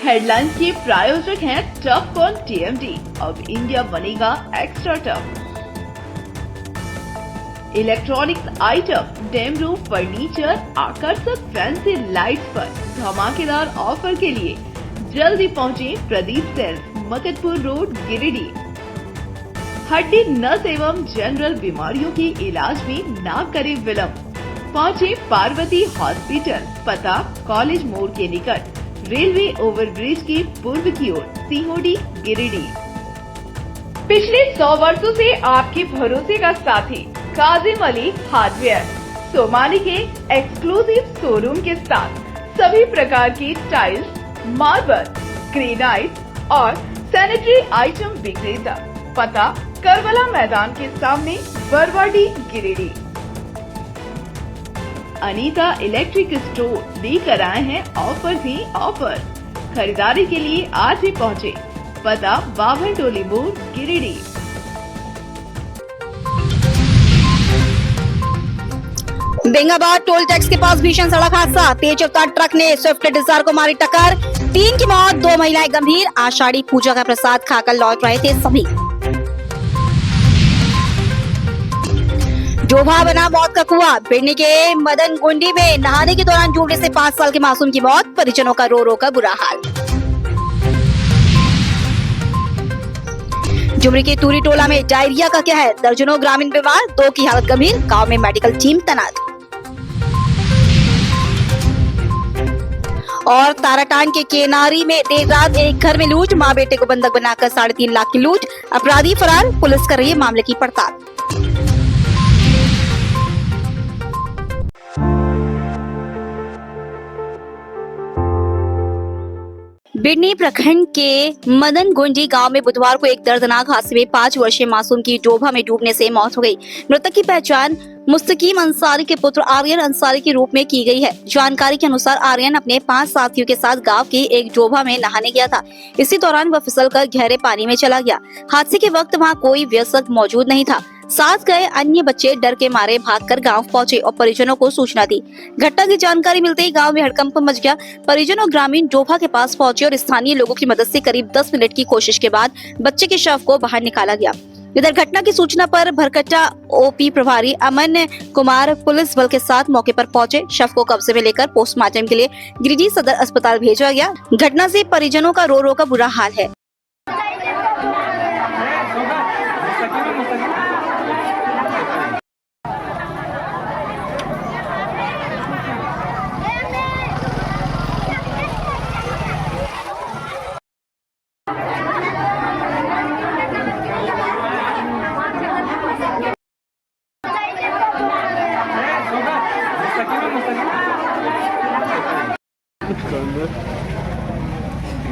Headlines के प्रायोजक हैं टफ कॉन टीएमटी। अब इंडिया बनेगा एक्स्ट्रा टफ। इलेक्ट्रॉनिक्स आइटम, डेम रूम फर्नीचर, आकर्षक फैंसी लाइट्स पर धमाकेदार ऑफर के लिए जल्दी पहुंचे प्रदीप सेल्स, मकतपुर रोड, गिरिडीह। हड्डी, नस एवं जनरल बीमारियों के इलाज में ना करे विलंब। पहुंचे पार्वती हॉस्पिटल, पता कॉलेज मोड़ के निकट, रेलवे ओवरब्रिज के पूर्व की ओर, सीहोडी, गिरिडीह। पिछले 100 वर्षों से आपके भरोसे का साथी काजिम अली हार्डवेयर, सोमानी के एक्सक्लूसिव शोरूम के साथ सभी प्रकार की टाइल्स, मार्बल, ग्रेनाइट और सैनिटरी आइटम विक्रेता। पता करबला मैदान के सामने, बरवाडी, गिरिडीह। अनीता इलेक्ट्रिक स्टोर लेकर आए हैं ऑफर ही ऑफर। खरीदारी के लिए आज ही पहुंचे। पता बाभन टोली मोड़, गिरिडीह। बेंगाबाद टोल टैक्स के पास भीषण सड़क हादसा। तेज रफ्तार ट्रक ने स्विफ्ट डिजायर को मारी टक्कर। 3 की मौत, 2 महिलाएं गंभीर। आषाढ़ी पूजा का प्रसाद खाकर लौट रहे थे सभी। डोभा बना मौत का कुआं। बिडनी के मदन गुंडी में नहाने के दौरान डूबने से 5 साल के मासूम की मौत। परिजनों का रो रो का बुरा हाल। जुमरी के तूरी टोला में डायरिया का कहर। दर्जनों ग्रामीण बीमार, 2 की हालत गंभीर। गांव में मेडिकल टीम तैनात। और ताराटांग के केनारी में देर रात एक घर में लूट। मां बेटे को बंधक बनाकर 3.5 लाख की लूट। अपराधी फरार, पुलिस कर रही है मामले की पड़ताल। बिडनी प्रखंड के मदन गुंडी गांव में बुधवार को एक दर्दनाक हादसे में 5 वर्षीय मासूम की डोभा में डूबने से मौत हो गई। मृतक की पहचान मुस्तकीम अंसारी के पुत्र आर्यन अंसारी के रूप में की गई है। जानकारी के अनुसार आर्यन अपने 5 साथियों के साथ गांव के एक डोभा में नहाने गया था। इसी दौरान वह फिसलकर गहरे पानी में चला गया। हादसे के वक्त वहां कोई वयस्क मौजूद नहीं था। साथ गए अन्य बच्चे डर के मारे भागकर गांव पहुंचे और परिजनों को सूचना दी। घटना की जानकारी मिलते ही गांव में हड़कंप मच गया। परिजन और ग्रामीण डोभा के पास पहुंचे और स्थानीय लोगों की मदद से करीब 10 मिनट की कोशिश के बाद बच्चे के शव को बाहर निकाला गया। इधर घटना की सूचना पर भरकट्टा ओपी प्रभारी अमन कुमार पुलिस बल के साथ मौके पर पहुंचे। शव को कब्जे में लेकर पोस्टमार्टम के लिए गिरिडीह सदर अस्पताल भेजा गया। घटना से परिजनों का रो रो का बुरा हाल है।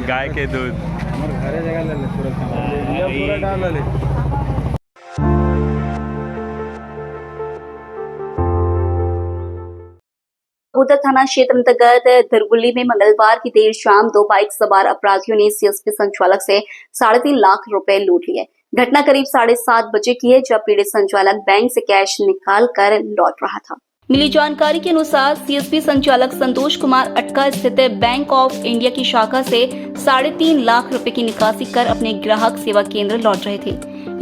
गाय के दूध घरे जगह ले ले, पूरा डाल ले। बगोदर थाना क्षेत्र अंतर्गत दरगुली में मंगलवार की देर शाम 2 बाइक सवार अपराधियों ने सीएसपी संचालक से 3.5 लाख रुपए लूट लिए। घटना करीब 7:30 बजे की है, जब पीड़ित संचालक बैंक से कैश निकाल कर लौट रहा था। मिली जानकारी के अनुसार सीएसपी संचालक संतोष कुमार अटका स्थित बैंक ऑफ इंडिया की शाखा से 3.5 लाख रुपए की निकासी कर अपने ग्राहक सेवा केंद्र लौट रहे थे।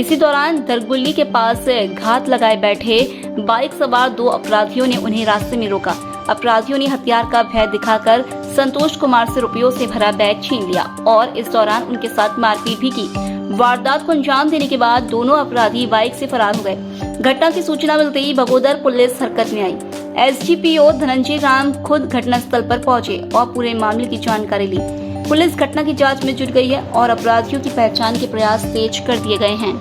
इसी दौरान दरगुल्ली के पास घात लगाए बैठे बाइक सवार 2 अपराधियों ने उन्हें रास्ते में रोका। अपराधियों ने हथियार का भय दिखाकर संतोष कुमार से रुपयों से भरा बैग छीन लिया और इस दौरान उनके साथ मारपीट भी की। वारदात को अंजाम देने के बाद दोनों अपराधी बाइक से फरार हो गए। घटना की सूचना मिलते ही बगोदर पुलिस हरकत में आई। एसडीपीओ धनंजय राम खुद घटनास्थल पर पहुंचे और पूरे मामले की जानकारी ली। पुलिस घटना की जांच में जुट गई है और अपराधियों की पहचान के प्रयास तेज कर दिए गए हैं।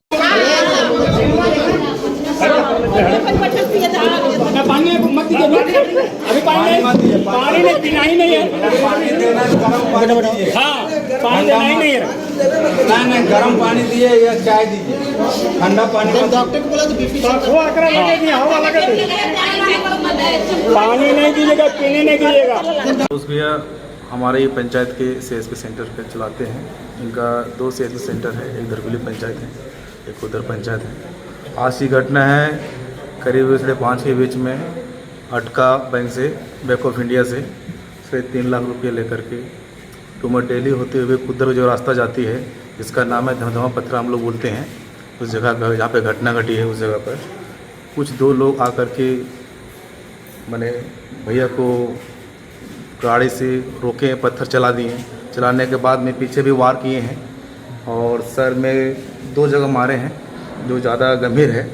पानी मत दीजिए, अभी पानी नहीं पीना ही नहीं है। हाँ, पानी देना ही नहीं है। नहीं, गर्म पानी दिए या चाय दीजिए, ठंडा पानी। डॉक्टर को बोला तो बीपी पानी नहीं दीजिएगा, पीने नहीं दीजिएगा। भैया हमारे ये पंचायत के सीएसपी सेंटर पे चलाते हैं। इनका 2 सीएसपी सेंटर है, एक दरगुली पंचायत है, एक उधर पंचायत है। आज की घटना है करीब 5:30 के बीच में अटका बैंक से, बैंक ऑफ इंडिया से 3.5 लाख रुपये लेकर के कुमरडेली होते हुए कुदर जो रास्ता जाती है, जिसका नाम है धमधमा पत्थर हम लोग बोलते हैं, उस जगह का जहाँ पे घटना घटी है, उस जगह पर कुछ 2 लोग आकर के मैंने भैया को गाड़ी से रोके, पत्थर चला दिए। चलाने के बाद में पीछे भी वार किए हैं और सर में 2 जगह मारे हैं जो ज़्यादा गंभीर है।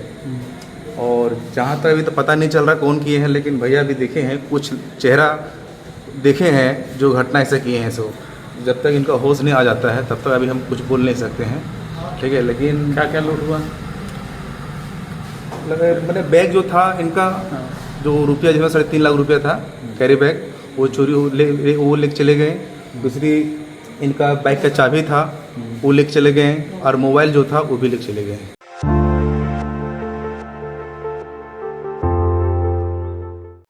और जहाँ तक अभी तो पता नहीं चल रहा कौन किए हैं, लेकिन भैया भी देखे हैं, कुछ चेहरा देखे हैं जो घटना ऐसे किए हैं। सो जब तक इनका होश नहीं आ जाता है तब तक अभी हम कुछ बोल नहीं सकते हैं, ठीक है। लेकिन क्या क्या लूट हुआ? मैंने बैग जो था इनका, जो रुपया जिसमें 3.5 लाख रुपया था, कैरी बैग, वो चोरी वो लेके चले गए। दूसरी इनका बाइक का चाबी था, वो लेके चले गए, और मोबाइल जो था वो भी लेके चले गए।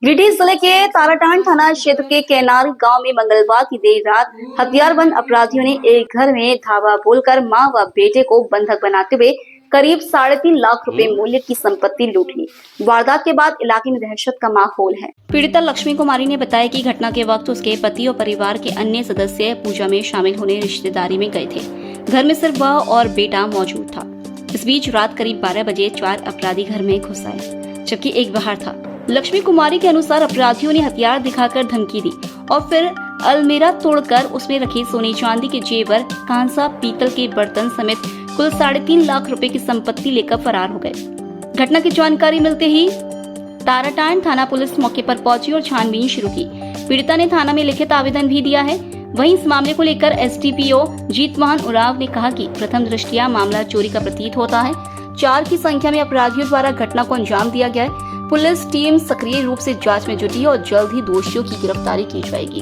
गिरिडीह जिले के ताराटांड थाना क्षेत्र के केनारी गांव में मंगलवार की देर रात हथियारबंद अपराधियों ने एक घर में धावा बोलकर मां व बेटे को बंधक बनाते हुए करीब 3.5 लाख रुपए मूल्य की संपत्ति लूट ली। वारदात के बाद इलाके में दहशत का माहौल है। पीड़िता लक्ष्मी कुमारी ने बताया कि घटना के वक्त उसके पति और परिवार के अन्य सदस्य पूजा में शामिल होने रिश्तेदारी में गए थे। घर में सिर्फ वह और बेटा मौजूद था। इस बीच रात करीब 12 बजे 4 अपराधी घर में घुस आए, जबकि एक बाहर था। लक्ष्मी कुमारी के अनुसार अपराधियों ने हथियार दिखाकर धमकी दी और फिर अलमीरा तोड़कर उसमें रखे सोने चांदी के जेवर, कांसा, पीतल के बर्तन समेत कुल 3.5 लाख रुपए की संपत्ति लेकर फरार हो गए। घटना की जानकारी मिलते ही ताराटांड थाना पुलिस मौके पर पहुंची और छानबीन शुरू की। पीड़िता ने थाना में लिखित आवेदन भी दिया है। वहीं इस मामले को लेकर एसडीपीओ जीतवाहन उरांव ने कहा कि प्रथम दृष्टया मामला चोरी का प्रतीत होता है। 4 की संख्या में अपराधियों द्वारा घटना को अंजाम दिया गया है। पुलिस टीम सक्रिय रूप से जांच में जुटी है और जल्द ही दोषियों की गिरफ्तारी की जाएगी।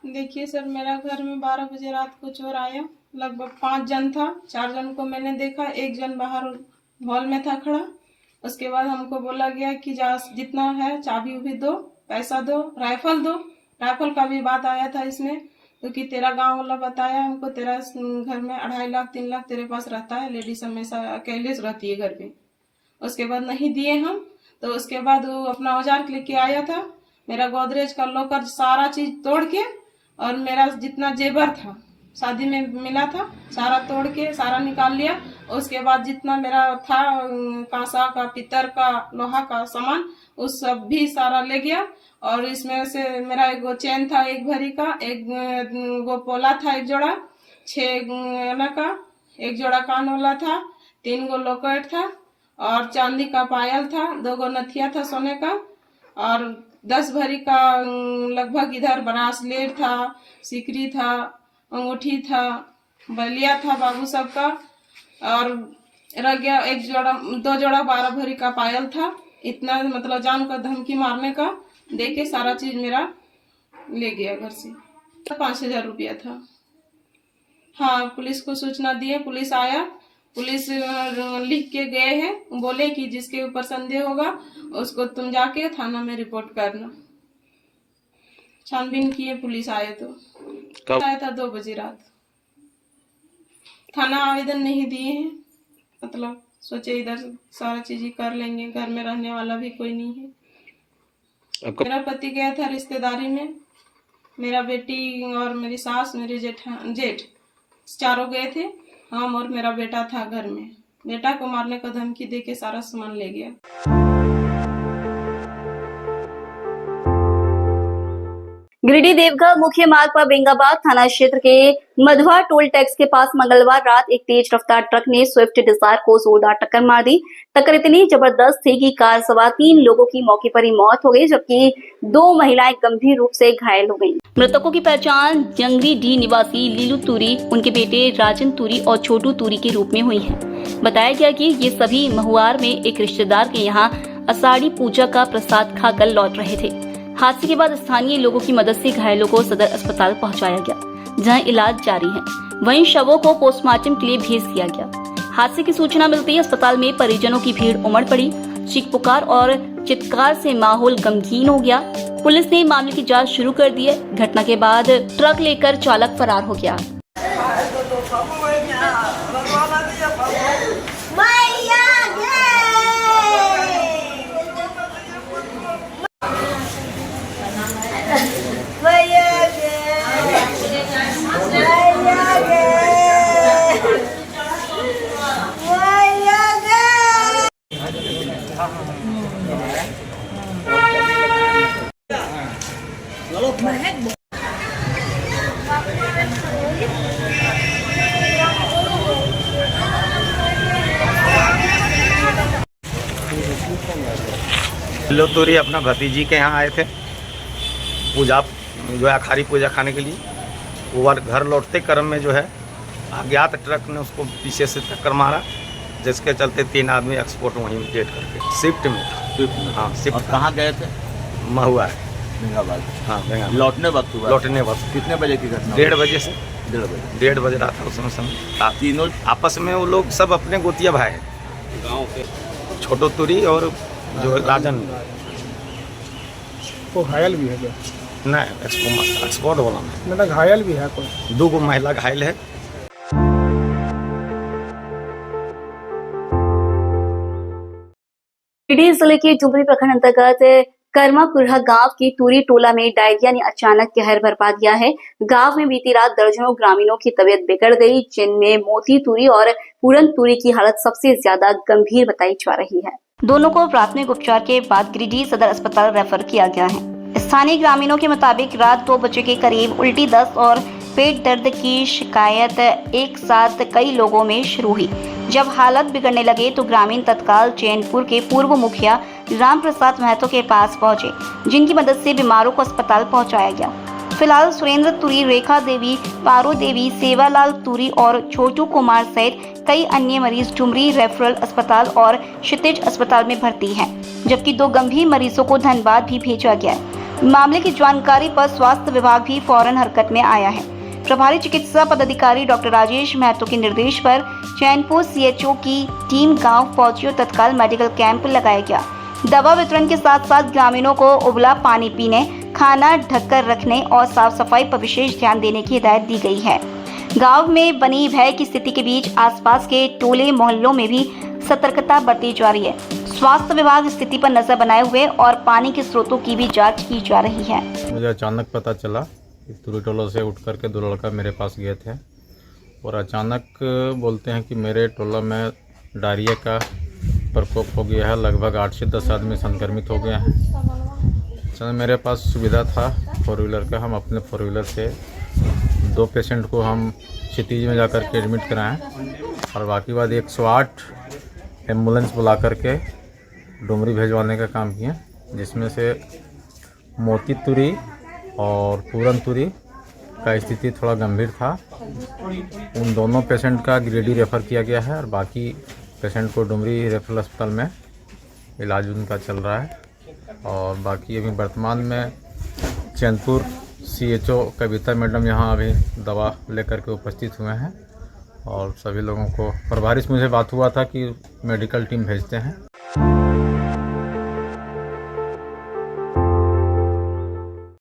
देखिए सर, मेरा घर में 12 बजे रात को चोर आया। लगभग 5 जन था। 4 जन को मैंने देखा, 1 जन बाहर हॉल में था खड़ा। उसके बाद हमको बोला गया कि जितना है चाबी भी दो, पैसा दो, राइफल दो। राइफल का भी बात आया था इसमें, क्योंकि तेरा गांव वाला बताया हमको, तेरा घर में 2.5 लाख 3 लाख तेरे पास रहता है, लेडीज हमेशा अकेले रहती है घर पे। उसके बाद नहीं दिए हम, तो उसके बाद वो अपना औजार लेके आया था। मेरा गोदरेज का लॉकर सारा चीज तोड़ के, और मेरा जितना जेवर था शादी में मिला था सारा तोड़ के सारा निकाल लिया। उसके बाद जितना मेरा था कांसा का, पीतल का, लोहा का सामान, उस सब भी सारा ले गया। और इसमें से मेरा एक चेन था 1 भरी का, एक वो पोला था 1 जोड़ा, 6 आना का, 1 जोड़ा कान वाला था, 3 गो लॉकेट था, और चांदी का पायल था, 2 गो नथिया था सोने का, और 10 भरी का लगभग इधर ब्रासलेट था, सिकरी था, अंगूठी था, बलिया था बाबू सबका, और रह गया 2 जोड़ा 12 भरी का पायल था। इतना मतलब जान का धमकी मारने का देके सारा चीज मेरा ले गया घर से। 5,000 रुपया था। हाँ, पुलिस को सूचना दिए, पुलिस आया, पुलिस लिख के गए हैं, बोले कि जिसके ऊपर संदेह होगा उसको तुम जाके थाना में रिपोर्ट करना। छानबीन किए, पुलिस आए तो कब आया था? 2 बजे रात। थाना आवेदन नहीं दिए हैं, मतलब सोचे इधर सारा चीज ही कर लेंगे, घर में रहने वाला भी कोई नहीं है। मेरा पति गया था रिश्तेदारी में, मेरा बेटी और मेरी सास, मेरे जेठ चारों गए थे। हम और मेरा बेटा था घर में। बेटा को मारने का धमकी देके सारा सामान ले गया। गिरिडीह देवघर मुख्य मार्ग पर बेंगाबाद थाना क्षेत्र के मधवा टोल टैक्स के पास मंगलवार रात एक तेज रफ्तार ट्रक ने स्विफ्ट डिजायर को जोरदार टक्कर मार दी। टक्कर इतनी जबरदस्त थी कि कार सवार 3 लोगों की मौके पर ही मौत हो गई, जबकि 2 महिलाएं गंभीर रूप से घायल हो गईं। मृतकों की पहचान जंगरीडीह निवासी लीलू तूरी, उनके बेटे राजन तूरी और छोटू तूरी के रूप में हुई है। बताया गया कि ये सभी महुआर में एक रिश्तेदार के यहाँ आषाढ़ी पूजा का प्रसाद खाकर लौट रहे थे। हादसे के बाद स्थानीय लोगों की मदद से घायलों को सदर अस्पताल पहुंचाया गया, जहां इलाज जारी है। वहीं शवों को पोस्टमार्टम के लिए भेज दिया गया। हादसे की सूचना मिलते ही अस्पताल में परिजनों की भीड़ उमड़ पड़ी। चीख पुकार और चित्कार से माहौल गमगीन हो गया। पुलिस ने मामले की जांच शुरू कर दी है। घटना के बाद ट्रक लेकर चालक फरार हो गया। लोतूरी अपना भतीजी के यहाँ आए थे पूजा जो है अखाड़ी पूजा खाने के लिए। वो घर लौटते क्रम में जो है अज्ञात ट्रक ने उसको पीछे से टक्कर मारा, जिसके चलते 3 आदमी एक्सपोर्ट वहीं डेट करके शिफ्ट में था। हाँ शिफ्ट। कहाँ गए थे? महुआ है। बेंगाबाद। हाँ बेंगाबाद। लौटने वक्त हुआ? लौटने वक्त। कितने बजे की घटना? 1:30 बजे से। 1:30 बज रहा था उस समय। तीनों आपस में वो लोग सब अपने गोतिया भाई हैं गाँव के, छोटो तुरी और जो राजन। वो घायल भी है क्या? नहीं एक्सपोर्ट वाला में मतलब घायल भी है कोई? 2 महिला घायल है। गिरिडीह जिले के डुमरी प्रखंड अंतर्गत कर्मापुरा गांव की तूरी टोला में डायरिया ने अचानक कहर बरपा दिया है। गांव में बीती रात दर्जनों ग्रामीणों की तबीयत बिगड़ गई, जिनमें मोती तूरी और पूरन तूरी की हालत सबसे ज्यादा गंभीर बताई जा रही है। दोनों को प्राथमिक उपचार के बाद गिरिडीह सदर अस्पताल रेफर किया गया है। स्थानीय ग्रामीणों के मुताबिक रात 2 बजे के करीब उल्टी, दस्त और पेट दर्द की शिकायत एक साथ कई लोगों में शुरू हुई। जब हालत बिगड़ने लगे तो ग्रामीण तत्काल चैनपुर के पूर्व मुखिया राम प्रसाद महतो के पास पहुंचे, जिनकी मदद से बीमारों को अस्पताल पहुंचाया गया। फिलहाल सुरेंद्र तुरी, रेखा देवी, पारो देवी, सेवालाल तुरी और छोटू कुमार सहित कई अन्य मरीज डुमरी रेफरल अस्पताल और क्षितिज अस्पताल में भर्ती हैं, जबकि 2 गंभीर मरीजों को धनबाद भी भेजा गया है। मामले की जानकारी पर स्वास्थ्य विभाग भी फौरन हरकत में आया है। प्रभारी चिकित्सा पदाधिकारी डॉक्टर राजेश महतो के निर्देश पर चैनपुर सीएचओ की टीम गांव पहुंची और तत्काल मेडिकल कैंप लगाया गया। दवा वितरण के साथ साथ ग्रामीणों को उबला पानी पीने, खाना ढककर रखने और साफ सफाई पर विशेष ध्यान देने की हिदायत दी गई है। गांव में बनी भय की स्थिति के बीच आसपास के टोले मोहल्लों में भी सतर्कता बरती जा रही है। स्वास्थ्य विभाग स्थिति पर नजर बनाए हुए और पानी के स्रोतों की भी जांच की जा रही है। मुझे अचानक पता चला कि तुरी टोला से उठ करके 2 लड़का मेरे पास गए थे और अचानक बोलते हैं कि मेरे टोला में डायरिया का प्रकोप हो गया है, लगभग 8 से 10 आदमी संक्रमित हो गए हैं। चलो मेरे पास सुविधा था 4 व्हीलर का, हम अपने 4 व्हीलर से 2 पेशेंट को हम क्षितिज में जाकर के एडमिट कराएं और बाकी बाद 108 एम्बुलेंस बुला करके डुमरी भेजवाने का काम किए, जिसमें से मोती तुरी और पूरन तुरी का स्थिति थोड़ा गंभीर था। उन दोनों पेशेंट का गिरिडीह रेफ़र किया गया है और बाकी पेशेंट को डुमरी रेफरल अस्पताल में इलाज उनका चल रहा है। और बाकी अभी वर्तमान में चैनपुर सीएचओ कविता मैडम यहाँ अभी दवा लेकर के उपस्थित हुए हैं और सभी लोगों को प्रभारी से मुझे बात हुआ था कि मेडिकल टीम भेजते हैं।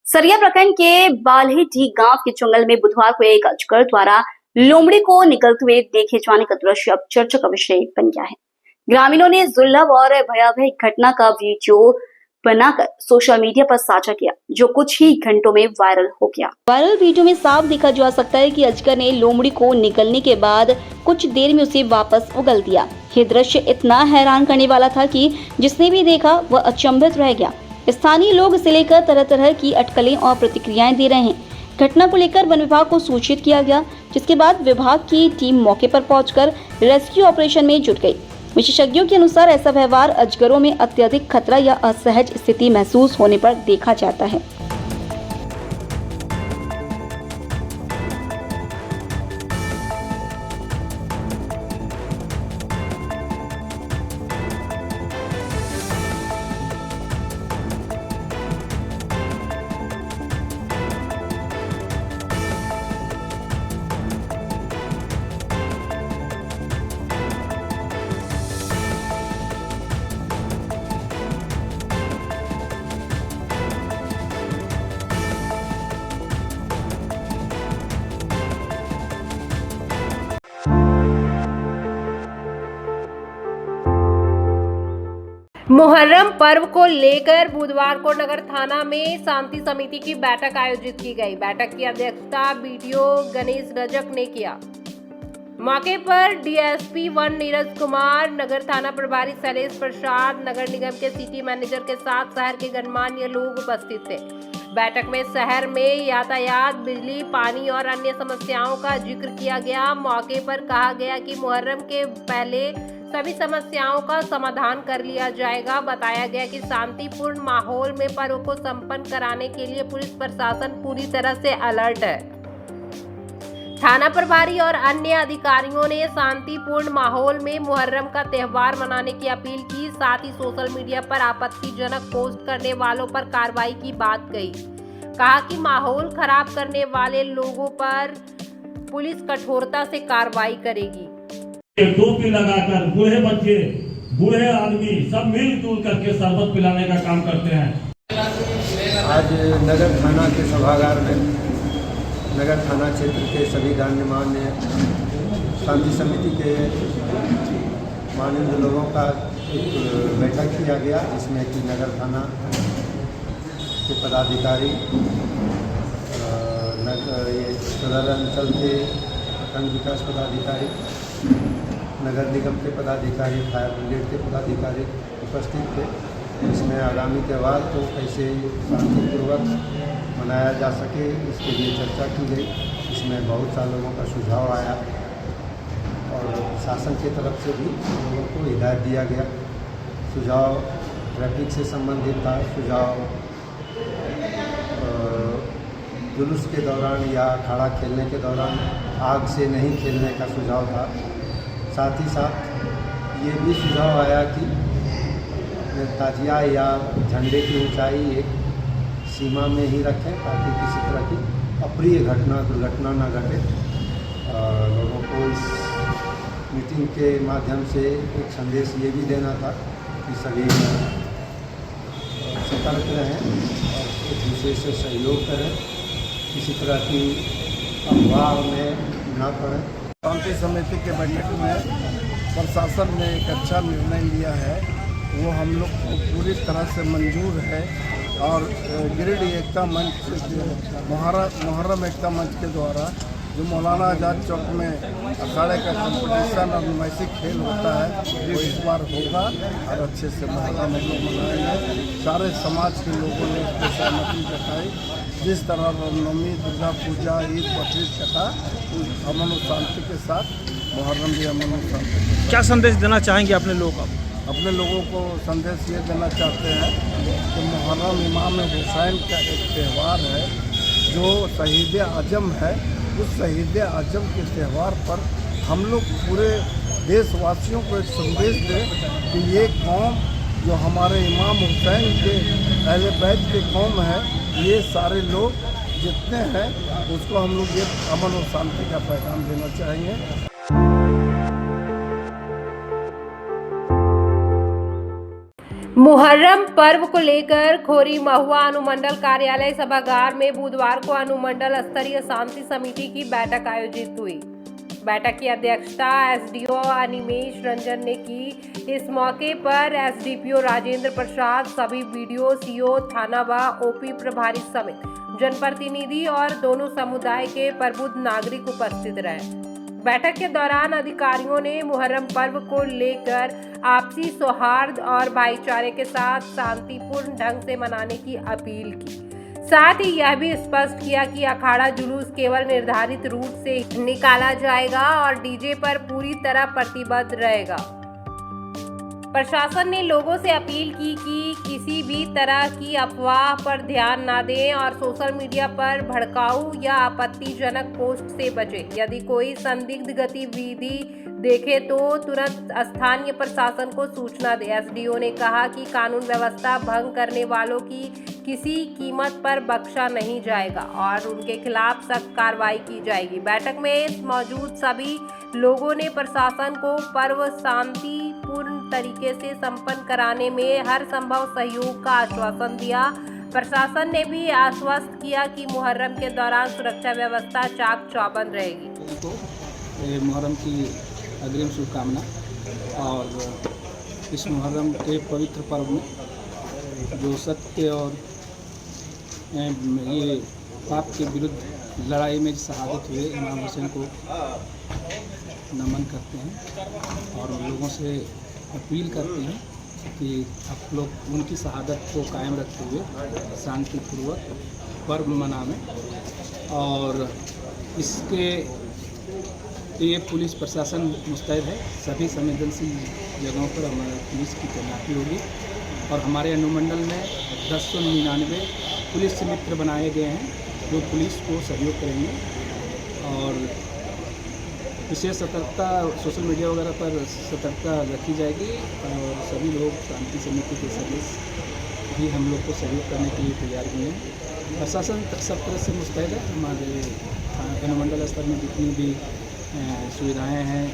सरिया प्रखंड के बाल्हेडी गांव के जंगल में बुधवार को एक अजगर द्वारा लोमड़ी को निकलते हुए देखे जाने का दृश्य अब चर्चा का विषय बन गया है। ग्रामीणों ने दुर्लभ और भयावह घटना का वीडियो बनाकर सोशल मीडिया पर साझा किया, जो कुछ ही घंटों में वायरल हो गया। वायरल वीडियो में साफ देखा जा सकता है कि अजगर ने लोमड़ी को निकलने के बाद कुछ देर में उसे वापस उगल दिया। ये दृश्य इतना हैरान करने वाला था कि जिसने भी देखा वह अचंभित रह गया। स्थानीय लोग इसे लेकर तरह तरह की अटकलें और प्रतिक्रियाएं दे रहे हैं। घटना को लेकर वन विभाग को सूचित किया गया, जिसके बाद विभाग की टीम मौके पर पहुंचकर रेस्क्यू ऑपरेशन में जुट गई। विशेषज्ञों के अनुसार ऐसा व्यवहार अजगरों में अत्यधिक खतरा या असहज स्थिति महसूस होने पर देखा जाता है। मुहर्रम पर्व को लेकर बुधवार को नगर थाना में शांति समिति की बैठक आयोजित की गई। बैठक की अध्यक्षता बीडीओ गणेश रजक ने किया। मौके पर डीएसपी 1 नीरज कुमार, नगर थाना प्रभारी शैलेश प्रसाद, नगर निगम के सिटी मैनेजर के साथ शहर के गणमान्य लोग उपस्थित थे। बैठक में शहर में यातायात, बिजली, पानी और अन्य समस्याओं का जिक्र किया गया। मौके पर कहा गया कि मुहर्रम के पहले सभी समस्याओं का समाधान कर लिया जाएगा। बताया गया कि शांतिपूर्ण माहौल में पर्व को संपन्न कराने के लिए पुलिस प्रशासन पूरी तरह से अलर्ट है। थाना प्रभारी और अन्य अधिकारियों ने शांतिपूर्ण माहौल में मुहर्रम का त्यौहार मनाने की अपील की। साथ ही सोशल मीडिया पर आपत्तिजनक पोस्ट करने वालों पर कार्रवाई की बात कही। कहा कि माहौल खराब करने वाले लोगों पर पुलिस कठोरता से कार्रवाई करेगी। टोपी लगाकर बूढ़े बच्चे, बूढ़े आदमी सब मिलजुल करके शरबत पिलाने का काम करते हैं। आज नगर थाना के सभागार में नगर थाना क्षेत्र के सभी गणमान्य शांति समिति के माननीय लोगों का एक बैठक किया गया, जिसमें कि नगर थाना के पदाधिकारी, ये सदर अंचल के खंड विकास पदाधिकारी, नगर निगम के पदाधिकारी, फायर ब्रिगेड के पदाधिकारी उपस्थित थे। इसमें आगामी त्यौहार को कैसे शांतिपूर्वक मनाया जा सके, इसके लिए चर्चा की गई। इसमें बहुत सारे लोगों का सुझाव आया और शासन की तरफ से भी लोगों को हिदायत दिया गया। सुझाव ट्रैफिक से संबंधित था, सुझाव जुलूस के दौरान या अखाड़ा खेलने के दौरान आग से नहीं खेलने का सुझाव था। साथ ही साथ ये भी सुझाव आया कि ताजिया या झंडे की ऊंचाई एक सीमा में ही रखें, ताकि किसी तरह की अप्रिय दुर्घटना न घटे। लोगों को इस मीटिंग के माध्यम से एक संदेश ये भी देना था कि सभी सतर्क रहें और एक दूसरे से सहयोग करें, किसी तरह की अफवाह में न पड़ें। शांति समिति के बैठक में प्रशासन ने एक अच्छा निर्णय लिया है, वो हम लोग को पूरी तरह से मंजूर है। और गिरिडीह एकता मंच, मुहर्रम एकता मंच के द्वारा जो मौलाना आज़ाद चौक में अखाड़े का कंपटीशन और नुमाइशी खेल होता है, वो इस बार होगा और अच्छे से मुहर्रम हम लोग मनाएंगे। सारे समाज के लोगों ने इसको सहमति जताई। जिस तरह रामनवमी, दुर्गा पूजा, ईद, बकरीद कटा, अमन और शांति के साथ मुहर्रम भी अमन और शांति। क्या संदेश देना चाहेंगे अपने लोगों को? अपने लोगों को संदेश ये देना चाहते हैं कि मुहर्रम इमाम हुसैन का एक त्यौहार है जो शहीद आजम है। उस शहीद आजम के त्यौहार पर हम लोग पूरे देशवासियों को एक संदेश दें कि ये कौम जो हमारे इमाम हुसैन के अहले बैत के कौम है, ये सारे लोग जितने हैं उसको हम लोग ये अमन और शांति का पैगाम देना चाहेंगे। मुहर्रम पर्व को लेकर खोरी महुआ अनुमंडल कार्यालय सभागार में बुधवार को अनुमंडल स्तरीय शांति समिति की बैठक आयोजित हुई। बैठक की अध्यक्षता एसडीओ अनिमेश रंजन ने की। इस मौके पर एसडीपीओ राजेंद्र प्रसाद, सभी बीडीओ, सीओ, थाना व ओपी प्रभारी समेत जनप्रतिनिधि और दोनों समुदाय के प्रबुद्ध नागरिक उपस्थित रहे। बैठक के दौरान अधिकारियों ने मुहर्रम पर्व को लेकर आपसी सौहार्द और भाईचारे के साथ शांतिपूर्ण ढंग से मनाने की अपील की। साथ ही यह भी स्पष्ट किया कि अखाड़ा जुलूस केवल निर्धारित रूट से निकाला जाएगा और डीजे पर पूरी तरह प्रतिबद्ध रहेगा। प्रशासन ने लोगों से अपील की कि किसी भी तरह की अफवाह पर ध्यान न दें और सोशल मीडिया पर भड़काऊ या आपत्तिजनक पोस्ट से बचें। यदि कोई संदिग्ध गतिविधि देखे तो तुरंत स्थानीय प्रशासन को सूचना दें। एसडीओ ने कहा कि कानून व्यवस्था भंग करने वालों की किसी कीमत पर बख्शा नहीं जाएगा और उनके खिलाफ सख्त कार्रवाई की जाएगी। बैठक में मौजूद सभी लोगों ने प्रशासन को पर्व शांतिपूर्ण तरीके से संपन्न कराने में हर संभव सहयोग का आश्वासन दिया। प्रशासन ने भी आश्वस्त किया कि मुहर्रम के दौरान सुरक्षा व्यवस्था चाक चौबंद रहेगी। मुहर्रम की अग्रिम शुभकामना। और इस मुहर्रम के पवित्र पर्व में जो सत्य और ये पाप के विरुद्ध लड़ाई में शहादत हुए इमाम हुसैन को नमन करते हैं और लोगों से अपील करते हैं कि आप लोग उनकी शहादत को कायम रखते हुए शांतिपूर्वक पर्व मनावें। और इसके लिए पुलिस प्रशासन मुस्तैद है। सभी संवेदनशील जगहों पर हमारे पुलिस की तैनाती होगी और हमारे अनुमंडल में 1099 पुलिस मित्र बनाए गए हैं जो पुलिस को सहयोग करेंगे। और विशेष सतर्कता सोशल मीडिया वगैरह पर सतर्कता रखी जाएगी और सभी लोग शांति समिति के सदस्य भी हम लोग को सहयोग करने के लिए तैयार हुए हैं। प्रशासन सब तरह से मुस्तैद है। हमारे अनुमंडल स्तर में जितनी भी सुविधाएं हैं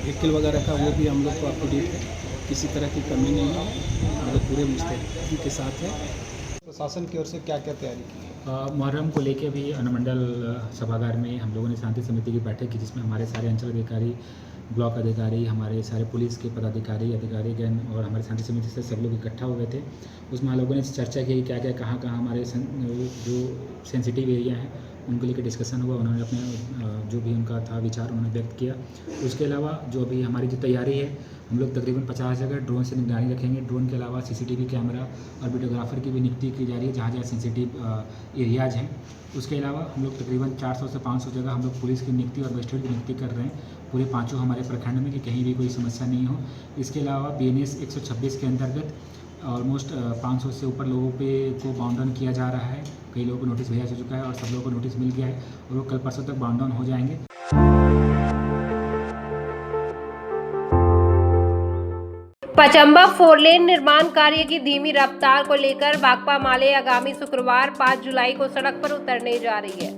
व्हीकल वगैरह का वो भी हम लोग को अप टू डेट है, किसी तरह की कमी नहीं है। हम लोग पूरे मुस्तैदी के साथ हैं। प्रशासन की ओर से क्या क्या तैयारी की? मुहर्रम को लेके भी अनुमंडल सभागार में हम लोगों ने शांति समिति की बैठक की, जिसमें हमारे सारे अंचल अधिकारी, ब्लॉक अधिकारी, हमारे सारे पुलिस के पदाधिकारी, अधिकारीगण और हमारे शांति समिति से सब लोग इकट्ठा हुए थे। उसमें हम लोगों ने चर्चा की क्या क्या कहाँ हमारे जो सेंसिटिव एरिया हैं उनको लेकर डिस्कशन हुआ। उन्होंने अपने जो भी उनका था विचार उन्होंने व्यक्त किया। उसके अलावा जो अभी हमारी जो तैयारी है, हम लोग तकरीबन 50 जगह ड्रोन से निगरानी रखेंगे। ड्रोन के अलावा सीसीटीवी कैमरा और वीडियोग्राफर की भी नियुक्ति की जा रही है जहाँ जहाँ सेंसिटिव एरियाज हैं। उसके अलावा हम लोग तकरीबन 400 से 500 जगह हम लोग पुलिस की नियुक्ति और मजिस्ट्रेट की नियुक्ति कर रहे हैं पूरे 5 हमारे प्रखंड में, कि कहीं भी कोई समस्या नहीं हो। इसके अलावा BNS 126 के अंतर्गत ऑलमोस्ट 500 से ऊपर लोगों को बाउंड डाउन किया जा रहा है। कई लोगों को नोटिस भेजा जा चुका है और सब लोगों को नोटिस मिल गया है और वो कल परसों तक बाउंड डाउन हो जाएंगे। पचंबा 4 लेन निर्माण कार्य की धीमी रफ्तार को लेकर भाकपा माले आगामी शुक्रवार 5 जुलाई को सड़क पर उतरने जा रही है।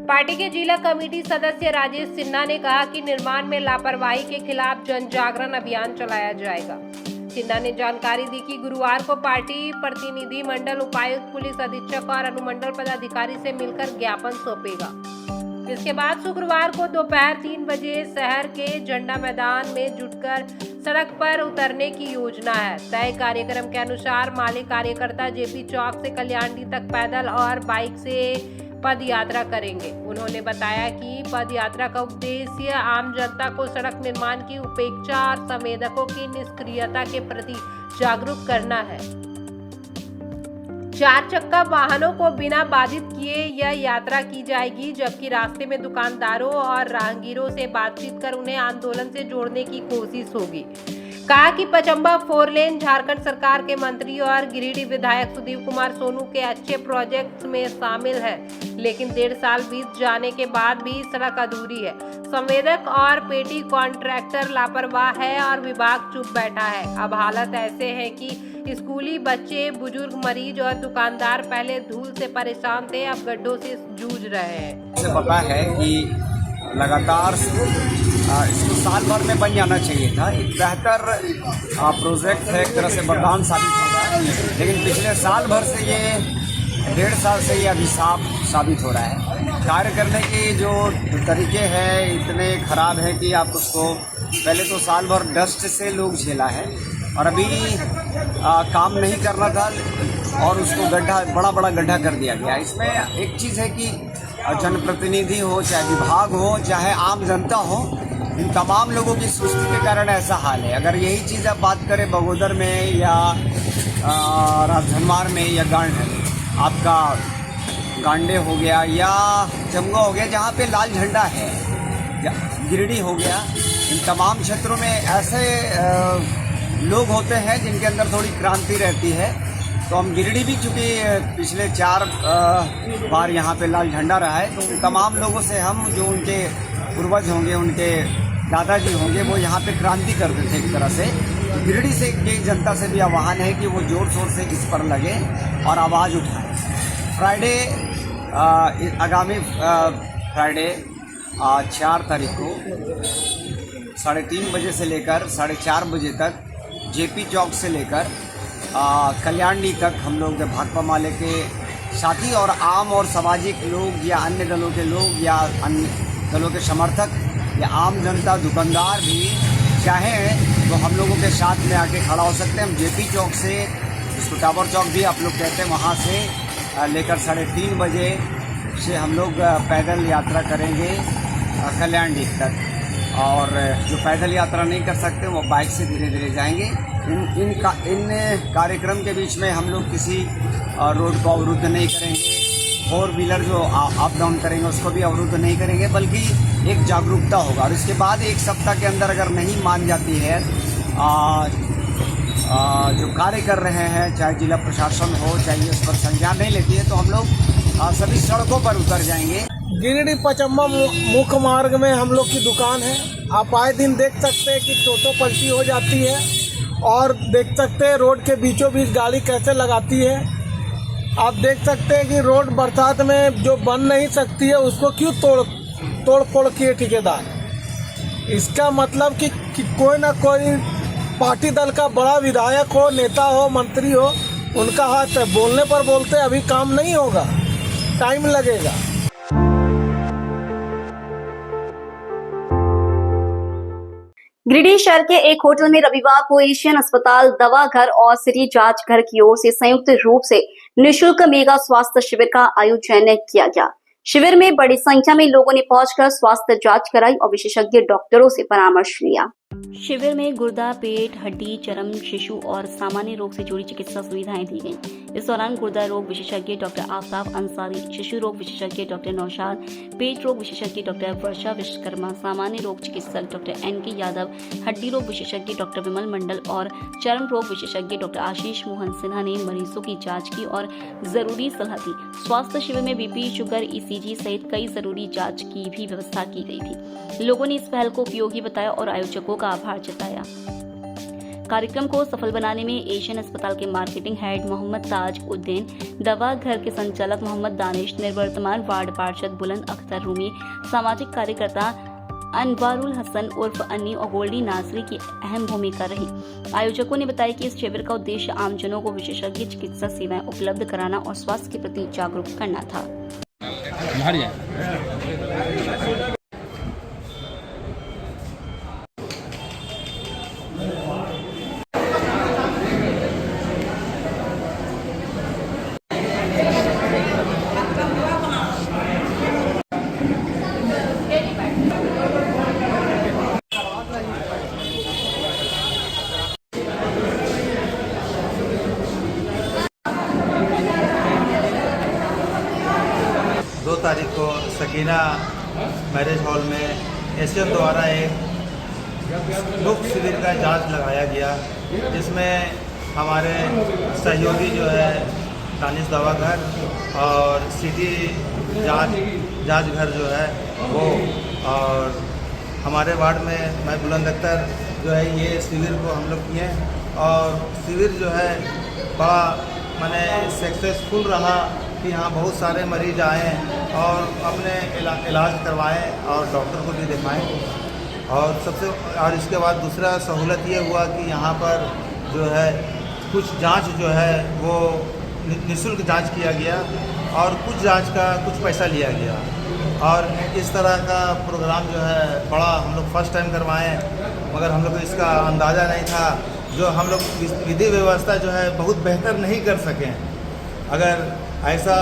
पार्टी के जिला कमेटी सदस्य राजेश सिन्हा ने कहा कि निर्माण में लापरवाही के खिलाफ जन जागरण अभियान चलाया जाएगा। सिन्हा ने जानकारी दी कि गुरुवार को पार्टी प्रतिनिधि मंडल, उपायुक्त, पुलिस अधीक्षक और अनुमंडल पदाधिकारी से मिलकर ज्ञापन सौंपेगा। इसके बाद शुक्रवार को दोपहर 3 बजे शहर के झंडा मैदान में जुटकर सड़क पर उतरने की योजना है। तय कार्यक्रम के अनुसार माले कार्यकर्ता जेपी चौक से कल्याणी तक पैदल और बाइक से पद यात्रा करेंगे। उन्होंने बताया कि पद यात्रा का उद्देश्य आम जनता को सड़क निर्माण की उपेक्षा और संवेदकों की निष्क्रियता के प्रति जागरूक करना है। 4 चक्का वाहनों को बिना बाधित किए यह यात्रा की जाएगी, जबकि रास्ते में दुकानदारों और राहगीरों से बातचीत कर उन्हें आंदोलन से जोड़ने की कोशिश होगी। कहा कि पचंबा 4 लेन झारखंड सरकार के मंत्री और गिरिडीह विधायक सुदीप कुमार सोनू के अच्छे प्रोजेक्ट्स में शामिल है, लेकिन 1.5 साल बीत जाने के बाद भी सड़क अधूरी है। संवेदक और पेटी कॉन्ट्रैक्टर लापरवाह है और विभाग चुप बैठा है। अब हालत ऐसे है कि स्कूली बच्चे, बुजुर्ग, मरीज और दुकानदार पहले धूल से परेशान थे, अब गड्ढों से जूझ रहे हैं। मुझे पता है कि लगातार इसको साल भर में बन जाना चाहिए था। एक बेहतर प्रोजेक्ट है, एक तरह से वरदान साबित होगा, लेकिन पिछले साल भर से ये 1.5 साल से ये अभिशाप साबित हो रहा है। कार्य करने के जो तरीके हैं इतने खराब हैं कि आप उसको पहले तो साल भर डस्ट से लोग झेला है और अभी काम नहीं करना था और उसको बड़ा बड़ा गड्ढा कर दिया गया। इसमें एक चीज़ है कि जनप्रतिनिधि हो, चाहे विभाग हो, चाहे आम जनता हो, इन तमाम लोगों की सुस्ती के कारण ऐसा हाल है। अगर यही चीज़ आप बात करें बगोदर में या राजधनवार में या आपका गांडे हो गया या जमगा हो गया, जहाँ पे लाल झंडा है, गिरिडीह हो गया, इन तमाम क्षेत्रों में ऐसे लोग होते हैं जिनके अंदर थोड़ी क्रांति रहती है। तो हम गिरिडीह भी चूँकि पिछले 4 बार यहाँ पे लाल झंडा रहा है, तो तमाम लोगों से हम जो उनके पूर्वज होंगे, उनके दादाजी होंगे, वो यहाँ पे क्रांति करते थे एक तरह से। गिरिडीह से की जनता से भी आह्वान है कि वो जोर शोर से इस पर लगे और आवाज़ उठाएं। फ्राइडे आगामी फ्राइडे 4 तारीख को 3:30 बजे से लेकर 4:30 बजे तक जेपी चौक से लेकर कल्याणी तक हम लोग भाकपा माले के साथी और आम और सामाजिक लोग या अन्य दलों के लोग या अन्य दलों के समर्थक या आम जनता, दुकानदार भी चाहें तो हम लोगों के साथ में आके खड़ा हो सकते हैं। हम जेपी चौक से, जिसको टावर चौक भी आप लोग कहते हैं, वहाँ से लेकर 3:30 बजे से हम लोग पैदल यात्रा करेंगे कल्याणी तक। और जो पैदल यात्रा नहीं कर सकते वो बाइक से धीरे धीरे जाएंगे। इन कार्यक्रम के बीच में हम लोग किसी रोड को अवरुद्ध नहीं करेंगे, 4 व्हीलर जो अप डाउन करेंगे उसको भी अवरुद्ध नहीं करेंगे, बल्कि एक जागरूकता होगा। और इसके बाद 1 सप्ताह के अंदर अगर नहीं मान जाती है जो कार्य कर रहे हैं, चाहे जिला प्रशासन हो, चाहे उस पर संज्ञान नहीं लेती है, तो हम लोग सभी सड़कों पर उतर जाएंगे। गिरिडीह पचम्मा मुख्य मार्ग में हम लोग की दुकान है। आप आए दिन देख सकते हैं कि टोटो पलटी हो जाती है, और देख सकते हैं रोड के बीचों बीच गाड़ी कैसे लगाती है। आप देख सकते हैं कि रोड बरसात में जो बन नहीं सकती है उसको क्यों तोड़ फोड़ किए ठेकेदार। इसका मतलब कि कोई ना कोई पार्टी दल का बड़ा विधायक हो, नेता हो, मंत्री हो, उनका हाथ है। बोलने पर बोलते अभी काम नहीं होगा, टाइम लगेगा। गिरिडीह शहर के एक होटल में रविवार को एशियन अस्पताल, दवा घर और सिटी जांच घर की ओर से संयुक्त रूप से निःशुल्क मेगा स्वास्थ्य शिविर का आयोजन किया गया। शिविर में बड़ी संख्या में लोगों ने पहुंचकर स्वास्थ्य जांच कराई और विशेषज्ञ डॉक्टरों से परामर्श लिया। शिविर में गुर्दा, पेट, हड्डी, चर्म, शिशु और सामान्य रोग से जुड़ी चिकित्सा सुविधाएं दी गईं। इस दौरान गुर्दा रोग विशेषज्ञ डॉक्टर आफताब अंसारी, शिशु रोग विशेषज्ञ डॉक्टर नौशाद, पेट रोग विशेषज्ञ डॉक्टर वर्षा विश्वकर्मा, सामान्य रोग चिकित्सक डॉक्टर NK यादव, हड्डी रोग विशेषज्ञ डॉक्टर विमल मंडल और चर्म रोग विशेषज्ञ डॉक्टर आशीष मोहन सिन्हा ने मरीजों की जाँच की और जरूरी सलाह दी। स्वास्थ्य शिविर में BP, शुगर, ECG सहित कई जरूरी जाँच की भी व्यवस्था की गई थी। लोगों ने इस पहल को उपयोगी बताया और आयोजकों का आभार जताया। कार्यक्रम को सफल बनाने में एशियन अस्पताल के मार्केटिंग हेड मोहम्मद ताज उद्दीन, दवा घर के संचालक मोहम्मद दानिश, निर्वर्तमान वार्ड पार्षद बुलंद अख्तर रूमी, सामाजिक कार्यकर्ता अनवारुल हसन उर्फ अन्नी और गोल्डी नासरी की अहम भूमिका रही। आयोजकों ने बताया कि इस शिविर का उद्देश्य आमजनों को विशेषज्ञ चिकित्सा सेवाएं उपलब्ध कराना और स्वास्थ्य के प्रति जागरूक करना था। तारीख को सकीना मैरिज हॉल में एशियन द्वारा एक मुफ्त शिविर का जांच लगाया गया, जिसमें हमारे सहयोगी जो है दानिश दवा घर और सिटी जांच घर जो है वो, और हमारे वार्ड में मैं बुलंद अख्तर जो है ये शिविर को हम लोग किए, और शिविर जो है बड़ा माने सक्सेसफुल रहा कि यहाँ बहुत सारे मरीज आए और अपने इलाज करवाएं और डॉक्टर को भी दिखाएं। और इसके बाद दूसरा सहूलत ये हुआ कि यहाँ पर जो है कुछ जांच जो है वो निःशुल्क जांच किया गया और कुछ जांच का कुछ पैसा लिया गया, और इस तरह का प्रोग्राम जो है बड़ा हम लोग फर्स्ट टाइम करवाएं, मगर हम लोग को इसका अंदाज़ा नहीं था। जो हम लोग विधि व्यवस्था जो है बहुत बेहतर नहीं कर सकें। अगर ऐसा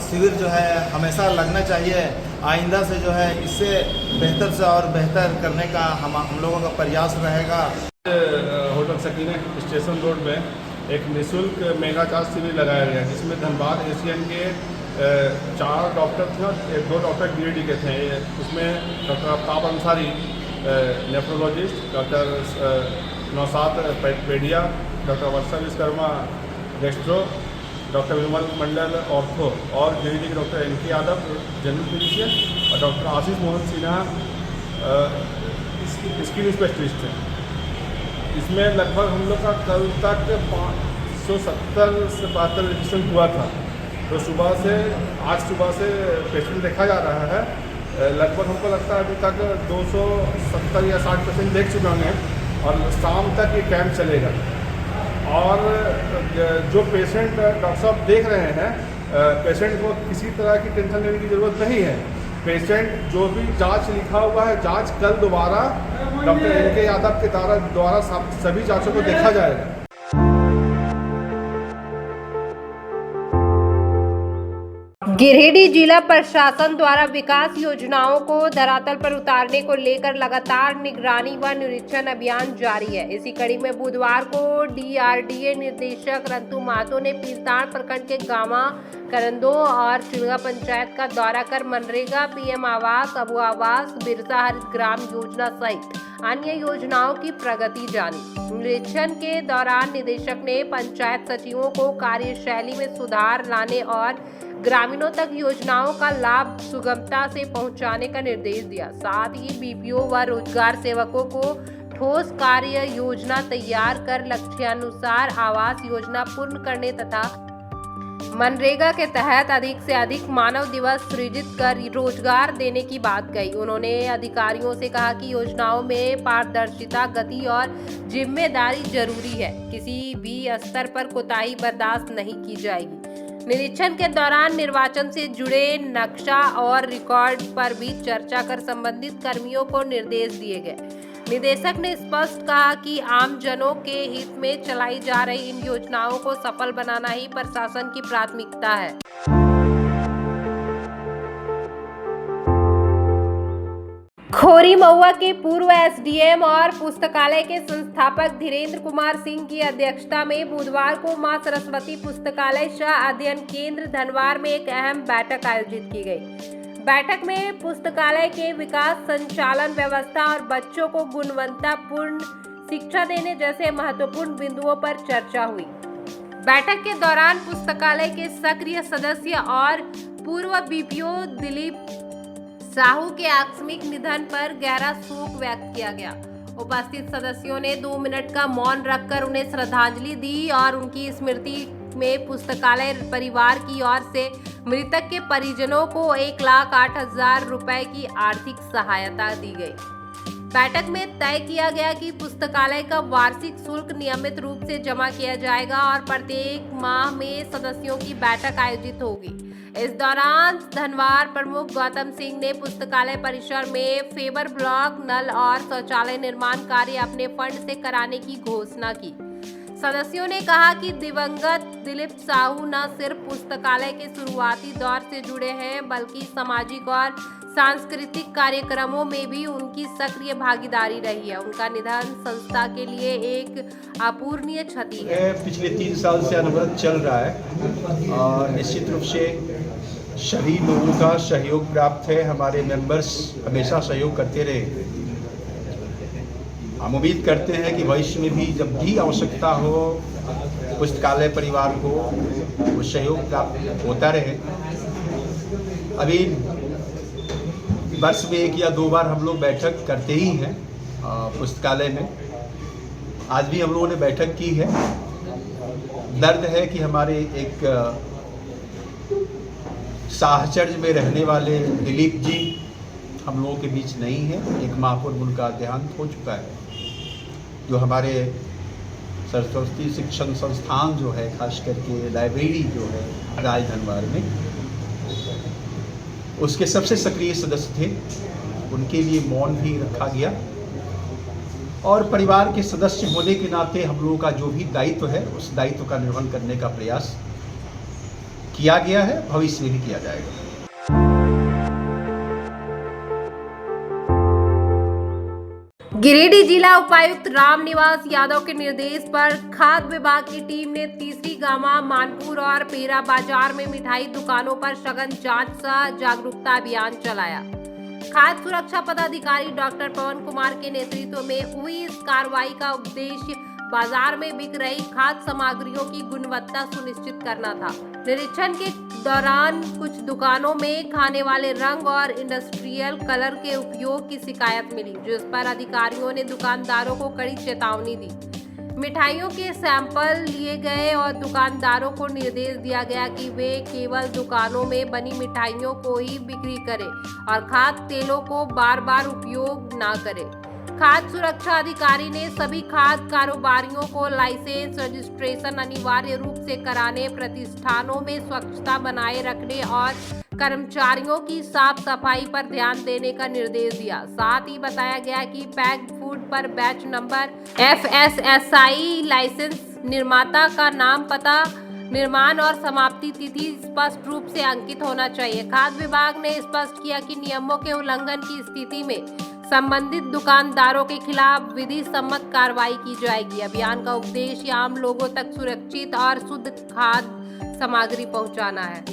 शिविर जो है हमेशा लगना चाहिए, आइंदा से जो है इससे बेहतर से और बेहतर करने का हम लोगों का प्रयास रहेगा। होटल सकीना स्टेशन रोड में एक निःशुल्क मेगा जांच शिविर लगाया गया, जिसमें धनबाद एशियन के 4 डॉक्टर थे और 2 डॉक्टर गिरिडीह के थे। उसमें doctor Aftab Ansari nephrologist, doctor Naushad pedia, doctor Varsha Vishwakarma gastro, doctor Vimal Mandal ortho, और गिरिडीह के doctor NK Yadav general physician और doctor Ashish Mohan Sinha skin specialist हैं। इसमें लगभग हम लोग का कल तक 570 से 72 रजिस्ट्रेशन हुआ था। तो आज सुबह से पेशेंट देखा जा रहा है। लगभग हमको लगता है अभी तक 270 या 60% देख चुके होंगे, और शाम तक ये कैंप चलेगा। और जो पेशेंट डॉक्टर साहब देख रहे हैं, पेशेंट को किसी तरह की टेंशन लेने की ज़रूरत नहीं है। पेशेंट जो भी जांच लिखा हुआ है, जांच कल दोबारा डॉक्टर NK यादव के द्वारा सभी जांचों को देखा जाएगा। गिरिडीह जिला प्रशासन द्वारा विकास योजनाओं को धरातल पर उतारने को लेकर लगातार निगरानी व निरीक्षण अभियान जारी है। इसी कड़ी में बुधवार को डीआरडीए निदेशक रंतु महतो ने पीरताड़ प्रखंड के गामा करंदो और चिलगा पंचायत का दौरा कर मनरेगा, पीएम आवास, अबू आवास, बिरसा हरित ग्राम योजना सहित अन्य योजनाओं की प्रगति जानी। निरीक्षण के दौरान निदेशक ने पंचायत सचिवों को कार्यशैली में सुधार लाने और ग्रामीणों तक योजनाओं का लाभ सुगमता से पहुंचाने का निर्देश दिया। साथ ही बीपीओ व रोजगार सेवकों को ठोस कार्य योजना तैयार कर लक्ष्यानुसार आवास योजना पूर्ण करने तथा मनरेगा के तहत अधिक से अधिक मानव दिवस सृजित कर रोजगार देने की बात कही। उन्होंने अधिकारियों से कहा कि योजनाओं में पारदर्शिता, गति और जिम्मेदारी जरूरी है। किसी भी स्तर पर कोताही बर्दाश्त नहीं की जाएगी। निरीक्षण के दौरान निर्वाचन से जुड़े नक्शा और रिकॉर्ड पर भी चर्चा कर संबंधित कर्मियों को निर्देश दिए गए। निदेशक ने स्पष्ट कहा कि आम जनों के हित में चलाई जा रही इन योजनाओं को सफल बनाना ही प्रशासन की प्राथमिकता है। खोरी महुआ के पूर्व एसडीएम और पुस्तकालय के संस्थापक धीरेन्द्र कुमार सिंह की अध्यक्षता में बुधवार को मां सरस्वती पुस्तकालय सह अध्ययन केंद्र धनवार में एक अहम बैठक आयोजित की गई। बैठक में पुस्तकालय के विकास, संचालन व्यवस्था और बच्चों को गुणवत्तापूर्ण शिक्षा देने जैसे महत्वपूर्ण बिंदुओं पर चर्चा हुई। बैठक के दौरान पुस्तकालय के सक्रिय सदस्य और पूर्व बीपीओ दिलीप साहू के आकस्मिक निधन पर गहरा शोक व्यक्त किया गया। उपस्थित सदस्यों ने 2 मिनट का मौन रखकर उन्हें श्रद्धांजलि दी और उनकी स्मृति में पुस्तकालय परिवार की ओर से मृतक के परिजनों को 1,08,000 रुपए की आर्थिक सहायता दी गई। बैठक में तय किया गया कि पुस्तकालय का वार्षिक शुल्क नियमित रूप से जमा किया जाएगा और प्रत्येक माह में सदस्यों की बैठक आयोजित होगी। इस दौरान धनवार प्रमुख गौतम सिंह ने पुस्तकालय परिसर में फेबर ब्लॉक, नल और शौचालय निर्माण कार्य अपने फंड से कराने की घोषणा की। सदस्यों ने कहा कि दिवंगत दिलीप साहू न सिर्फ पुस्तकालय के शुरुआती दौर से जुड़े हैं बल्कि सामाजिक और सांस्कृतिक कार्यक्रमों में भी उनकी सक्रिय भागीदारी रही है। उनका निधन संस्था के लिए एक अपूरणीय क्षति है। पिछले 3 साल से अनवरत चल रहा है और निश्चित रूप से सभी लोगों का सहयोग प्राप्त है। हमारे मेंबर्स हमेशा सहयोग करते रहे। हम उम्मीद करते हैं कि भविष्य में भी जब भी आवश्यकता हो पुस्तकालय परिवार को वो सहयोग प्राप्त होता रहे। अभी वर्ष में 1 या 2 बार हम लोग बैठक करते ही हैं पुस्तकालय में। आज भी हम लोगों ने बैठक की है। दर्द है कि हमारे एक साहचर्य में रहने वाले दिलीप जी हम लोगों के बीच नहीं है। एक माह पूर्व उनका देहांत हो चुका है। जो हमारे सरस्वती शिक्षण संस्थान जो है, खास करके लाइब्रेरी जो है राज धनवार में, उसके सबसे सक्रिय सदस्य थे। उनके लिए मौन भी रखा गया और परिवार के सदस्य होने के नाते हम लोगों का जो भी दायित्व है उस दायित्व का निर्वहन करने का प्रयास किया गया है, भविष्य में भी किया जाएगा। गिरिडीह जिला उपायुक्त रामनिवास यादव के निर्देश पर खाद्य विभाग की टीम ने तीसरी गामा, मानपुर और पेरा बाजार में मिठाई दुकानों पर सघन जांच सह जागरूकता अभियान चलाया। खाद्य सुरक्षा पदाधिकारी डॉक्टर पवन कुमार के नेतृत्व में हुई इस कार्रवाई का उद्देश्य बाजार में बिक रही खाद्य सामग्रियों की गुणवत्ता सुनिश्चित करना था। निरीक्षण के दौरान कुछ दुकानों में खाने वाले रंग और इंडस्ट्रियल कलर के उपयोग की शिकायत मिली, जिस पर अधिकारियों ने दुकानदारों को कड़ी चेतावनी दी। मिठाइयों के सैंपल लिए गए और दुकानदारों को निर्देश दिया गया कि वे केवल दुकानों में बनी मिठाइयों को ही बिक्री करें और खाद्य तेलों को बार बार उपयोग न करें। खाद्य सुरक्षा अधिकारी ने सभी खाद्य कारोबारियों को लाइसेंस रजिस्ट्रेशन अनिवार्य रूप से कराने, प्रतिष्ठानों में स्वच्छता बनाए रखने और कर्मचारियों की साफ सफाई पर ध्यान देने का निर्देश दिया। साथ ही बताया गया कि पैक्ड फूड पर बैच नंबर, FSSAI लाइसेंस, निर्माता का नाम, पता, निर्माण और समाप्ति तिथि स्पष्ट रूप से अंकित होना चाहिए। खाद्य विभाग ने स्पष्ट किया कि नियमों के उल्लंघन की स्थिति में संबंधित दुकानदारों के खिलाफ विधि सम्मत कार्रवाई की जाएगी। अभियान का उद्देश्य आम लोगों तक सुरक्षित और शुद्ध खाद्य सामग्री पहुंचाना है।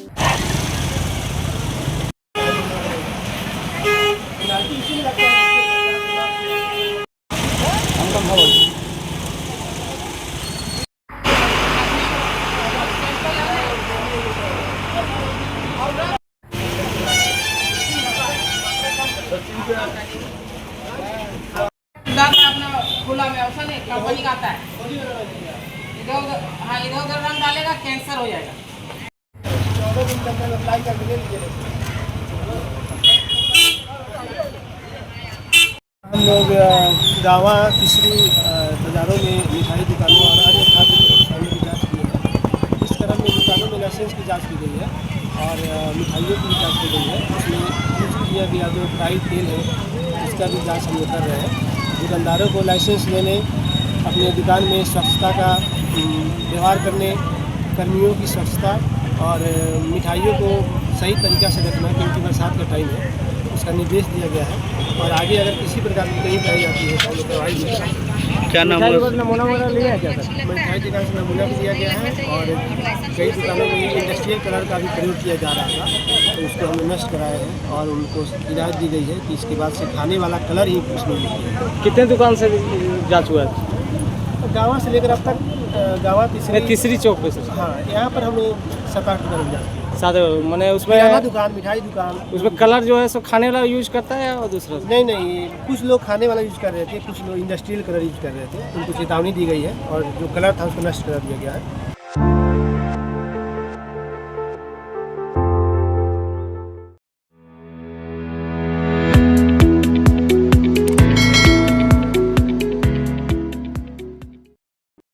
अपना खुला में ऑप्शन है, कंपनी का आता है, इधर उधर, हाँ इधर उधर रंग डालेगा कैंसर हो जाएगा। 14 दिन तक अप्लाई करके ले लीजिए। हम लोग गाँवा तीसरी बाज़ारों में मिठाई दुकानों और अन्य खाद्य प्रतिष्ठानों की जाँच की है। इस क्रम में दुकानों में लाइसेंस की जाँच की गई है और मिठाइयों की भी जाँच की गई है। उसमें यूज किया गया जो फ्राइड तेल है उसका भी जाँच हम लोग कर रहे हैं। दुकानदारों को लाइसेंस लेने, अपने दुकान में स्वच्छता का व्यवहार करने, कर्मियों की स्वच्छता और मिठाइयों को सही तरीक़ा से रखना, क्योंकि बरसात का टाइम है, उसका निर्देश दिया गया है। और आगे अगर किसी प्रकार की कहीं पाई जाती है तो हम लोग कार्रवाई भी करेंगे। क्या नाम है? नमूना लिया है क्या सर? मिठाई दुकान से नमूना भी दिया गया है और कई दुकानों में इंडस्ट्रियल कलर का भी प्रयोग किया जा रहा था, तो उसको हमने नष्ट कराया है और उनको हिदायत दी गई है कि इसके बाद से खाने वाला कलर ही उसमें लीजिए। कितने दुकान से जांच हुआ है? गाँव से लेकर अब तक गाँव तीसरी चौक पे सर? हाँ, यहाँ पर हम लोग 7-8 दुकान जाते हैं। साथ मैंने किराना उसमें दुकान, मिठाई दुकान, उसमें कलर जो है सो खाने वाला यूज करता है और दूसरा? नहीं, कुछ लोग खाने वाला यूज कर रहे थे, कुछ लोग इंडस्ट्रियल कलर यूज कर रहे थे, उनको चेतावनी दी गई है और जो कलर था उसको नष्ट कर दिया गया है।